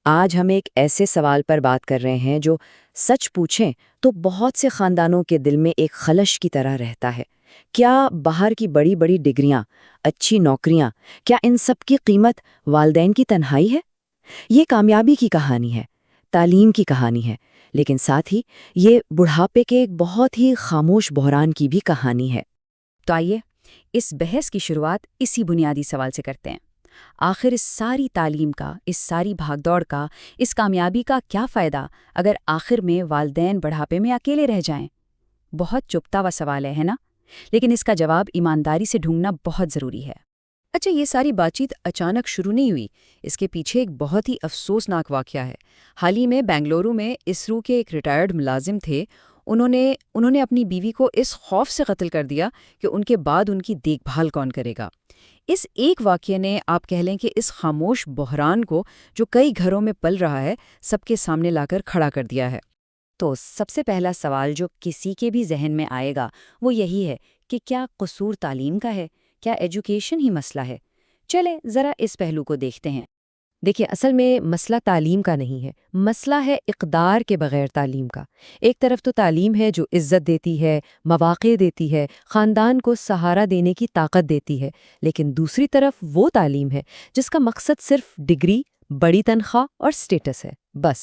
آج ہم ایک ایسے سوال پر بات کر رہے ہیں جو سچ پوچھیں تو بہت سے خاندانوں کے دل میں ایک خلش کی طرح رہتا ہے۔ کیا باہر کی بڑی بڑی ڈگریاں، اچھی نوکریاں، کیا ان سب کی قیمت والدین کی تنہائی ہے؟ یہ کامیابی کی کہانی ہے، تعلیم کی کہانی ہے، لیکن ساتھ ہی یہ بڑھاپے کے ایک بہت ہی خاموش بحران کی بھی کہانی ہے۔ تو آئیے اس بحث کی شروعات اسی بنیادی سوال سے کرتے ہیں۔ آخر اس ساری تعلیم کا، اس ساری بھاگ دوڑ کا، اس کامیابی کا کیا فائدہ اگر آخر میں والدین بڑھاپے میں اکیلے رہ جائیں؟ بہت چبھتا ہوا سوال ہے نا؟ لیکن اس کا جواب ایمانداری سے ڈھونڈنا بہت ضروری ہے۔ اچھا، یہ ساری بات چیت اچانک شروع نہیں ہوئی، اس کے پیچھے ایک بہت ہی افسوسناک واقعہ ہے۔ حال ہی میں بنگلورو میں اسرو کے ایک ریٹائرڈ ملازم تھے، انہوں نے اپنی بیوی کو اس خوف سے قتل کر دیا کہ ان کے بعد ان کی دیکھ بھال کون کرے گا۔ اس ایک واقعے نے، آپ کہہ لیں کہ اس خاموش بحران کو جو کئی گھروں میں پل رہا ہے، سب کے سامنے لا کر کھڑا کر دیا ہے۔ تو سب سے پہلا سوال جو کسی کے بھی ذہن میں آئے گا وہ یہی ہے کہ کیا قصور تعلیم کا ہے؟ کیا ایجوکیشن ہی مسئلہ ہے؟ چلیں ذرا اس پہلو کو دیکھتے ہیں۔ دیکھیے، اصل میں مسئلہ تعلیم کا نہیں ہے، مسئلہ ہے اقدار کے بغیر تعلیم کا۔ ایک طرف تو تعلیم ہے جو عزت دیتی ہے، مواقع دیتی ہے، خاندان کو سہارا دینے کی طاقت دیتی ہے، لیکن دوسری طرف وہ تعلیم ہے جس کا مقصد صرف ڈگری، بڑی تنخواہ اور سٹیٹس ہے۔ بس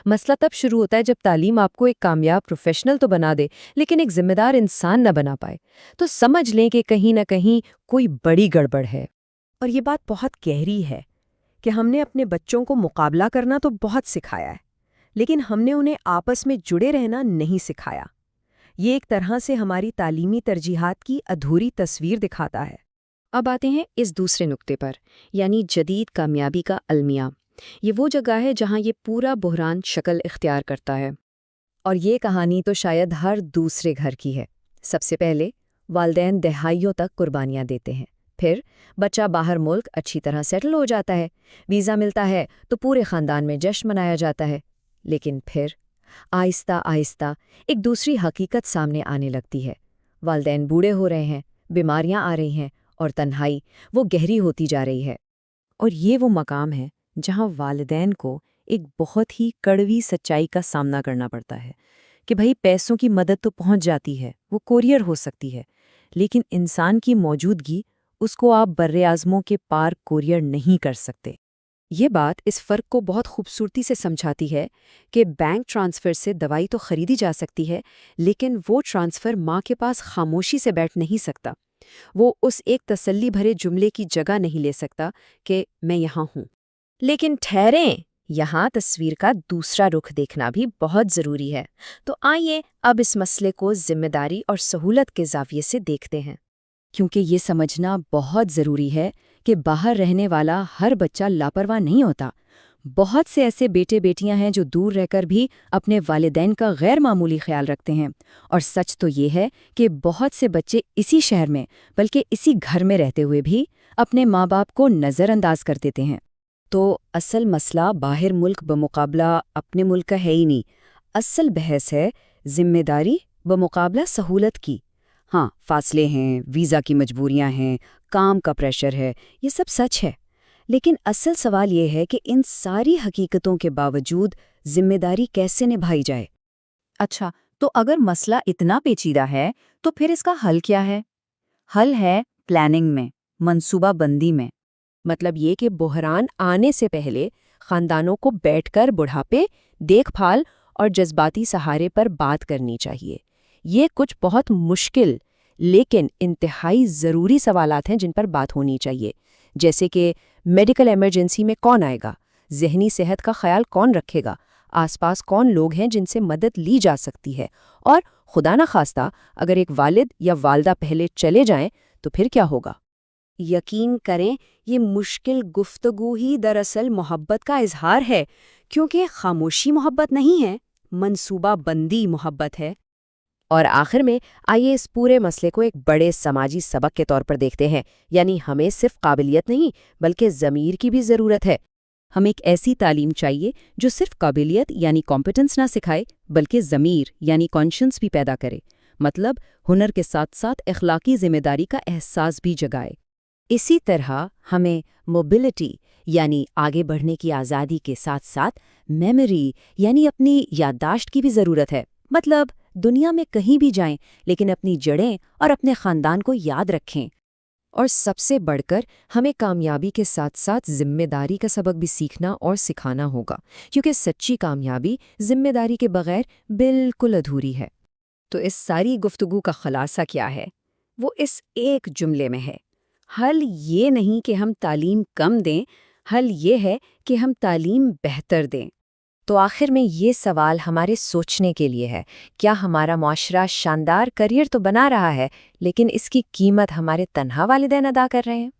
مسئلہ تب شروع ہوتا ہے جب تعلیم آپ کو ایک کامیاب پروفیشنل تو بنا دے لیکن ایک ذمہ دار انسان نہ بنا پائے، تو سمجھ لیں کہ کہیں نہ کہیں کوئی بڑی گڑبڑ ہے۔ اور یہ بات بہت گہری ہے کہ ہم نے اپنے بچوں کو مقابلہ کرنا تو بہت سکھایا ہے، لیکن ہم نے انہیں آپس میں جڑے رہنا نہیں سکھایا۔ یہ ایک طرح سے ہماری تعلیمی ترجیحات کی ادھوری تصویر دکھاتا ہے۔ اب آتے ہیں اس دوسرے نقطے پر، یعنی جدید کامیابی کا المیہ۔ یہ وہ جگہ ہے جہاں یہ پورا بحران شکل اختیار کرتا ہے۔ اور یہ کہانی تو شاید ہر دوسرے گھر کی ہے۔ سب سے پہلے والدین دہائیوں تک قربانیاں دیتے ہیں، پھر بچہ باہر ملک اچھی طرح سیٹل ہو جاتا ہے، ویزا ملتا ہے تو پورے خاندان میں جشن منایا جاتا ہے، لیکن پھر آہستہ آہستہ ایک دوسری حقیقت سامنے آنے لگتی ہے۔ والدین بوڑھے ہو رہے ہیں، بیماریاں آ رہی ہیں اور تنہائی وہ گہری ہوتی جا رہی ہے۔ اور یہ وہ مقام ہے جہاں والدین کو ایک بہت ہی کڑوی سچائی کا سامنا کرنا پڑتا ہے کہ بھئی پیسوں کی مدد تو پہنچ جاتی ہے، وہ کوریئر ہو سکتی ہے، لیکن انسان کی موجودگی اس کو آپ براعظموں کے پار کوریئر نہیں کر سکتے۔ یہ بات اس فرق کو بہت خوبصورتی سے سمجھاتی ہے کہ بینک ٹرانسفر سے دوائی تو خریدی جا سکتی ہے، لیکن وہ ٹرانسفر ماں کے پاس خاموشی سے بیٹھ نہیں سکتا۔ وہ اس ایک تسلی بھرے جملے کی جگہ نہیں لے سکتا کہ میں یہاں ہوں۔ لیکن ٹھہریں، یہاں تصویر کا دوسرا رخ دیکھنا بھی بہت ضروری ہے۔ تو آئیے اب اس مسئلے کو ذمہ داری اور سہولت کے زاویے سے دیکھتے ہیں۔ کیونکہ یہ سمجھنا بہت ضروری ہے کہ باہر رہنے والا ہر بچہ لاپرواہ نہیں ہوتا۔ بہت سے ایسے بیٹے بیٹیاں ہیں جو دور رہ کر بھی اپنے والدین کا غیر معمولی خیال رکھتے ہیں، اور سچ تو یہ ہے کہ بہت سے بچے اسی شہر میں بلکہ اسی گھر میں رہتے ہوئے بھی اپنے ماں باپ کو نظر انداز کر دیتے ہیں۔ تو اصل مسئلہ باہر ملک بمقابلہ اپنے ملک کا ہے ہی نہیں، اصل بحث ہے ذمہ داری بمقابلہ سہولت کی۔ ہاں، فاصلے ہیں، ویزا کی مجبوریاں ہیں، کام کا پریشر ہے، یہ سب سچ ہے، لیکن اصل سوال یہ ہے کہ ان ساری حقیقتوں کے باوجود ذمہ داری کیسے نبھائی جائے؟ اچھا، تو اگر مسئلہ اتنا پیچیدہ ہے تو پھر اس کا حل کیا ہے؟ حل ہے پلاننگ میں، منصوبہ بندی میں۔ مطلب یہ کہ بحران آنے سے پہلے خاندانوں کو بیٹھ کر بڑھاپے، دیکھ بھال اور جذباتی سہارے پر بات کرنی چاہیے۔ یہ کچھ بہت مشکل لیکن انتہائی ضروری سوالات ہیں جن پر بات ہونی چاہیے، جیسے کہ میڈیکل ایمرجنسی میں کون آئے گا، ذہنی صحت کا خیال کون رکھے گا، آس پاس کون لوگ ہیں جن سے مدد لی جا سکتی ہے، اور خدا نخواستہ اگر ایک والد یا والدہ پہلے چلے جائیں تو پھر کیا ہوگا؟ یقین کریں، یہ مشکل گفتگو ہی دراصل محبت کا اظہار ہے، کیونکہ خاموشی محبت نہیں ہے، منصوبہ بندی محبت ہے۔ اور آخر میں آئیے اس پورے مسئلے کو ایک بڑے سماجی سبق کے طور پر دیکھتے ہیں، یعنی ہمیں صرف قابلیت نہیں بلکہ ضمیر کی بھی ضرورت ہے۔ ہم ایک ایسی تعلیم چاہیے جو صرف قابلیت یعنی کمپیٹنس نہ سکھائے بلکہ ضمیر یعنی کانشنس بھی پیدا کرے، مطلب ہنر کے ساتھ ساتھ اخلاقی ذمہ داری کا احساس بھی جگائے۔ اسی طرح ہمیں موبلٹی یعنی آگے بڑھنے کی آزادی کے ساتھ ساتھ میموری یعنی اپنی یادداشت کی بھی ضرورت ہے۔ مطلب دنیا میں کہیں بھی جائیں لیکن اپنی جڑیں اور اپنے خاندان کو یاد رکھیں۔ اور سب سے بڑھ کر ہمیں کامیابی کے ساتھ ساتھ ذمہ داری کا سبق بھی سیکھنا اور سکھانا ہوگا، کیونکہ سچی کامیابی ذمہ داری کے بغیر بالکل ادھوری ہے۔ تو اس ساری گفتگو کا خلاصہ کیا ہے؟ وہ اس ایک جملے میں ہے۔ حل یہ نہیں کہ ہم تعلیم کم دیں، حل یہ ہے کہ ہم تعلیم بہتر دیں۔ تو آخر میں یہ سوال ہمارے سوچنے کے لیے ہے، کیا ہمارا معاشرہ شاندار کریئر تو بنا رہا ہے لیکن اس کی قیمت ہمارے تنہا والدین ادا کر رہے ہیں؟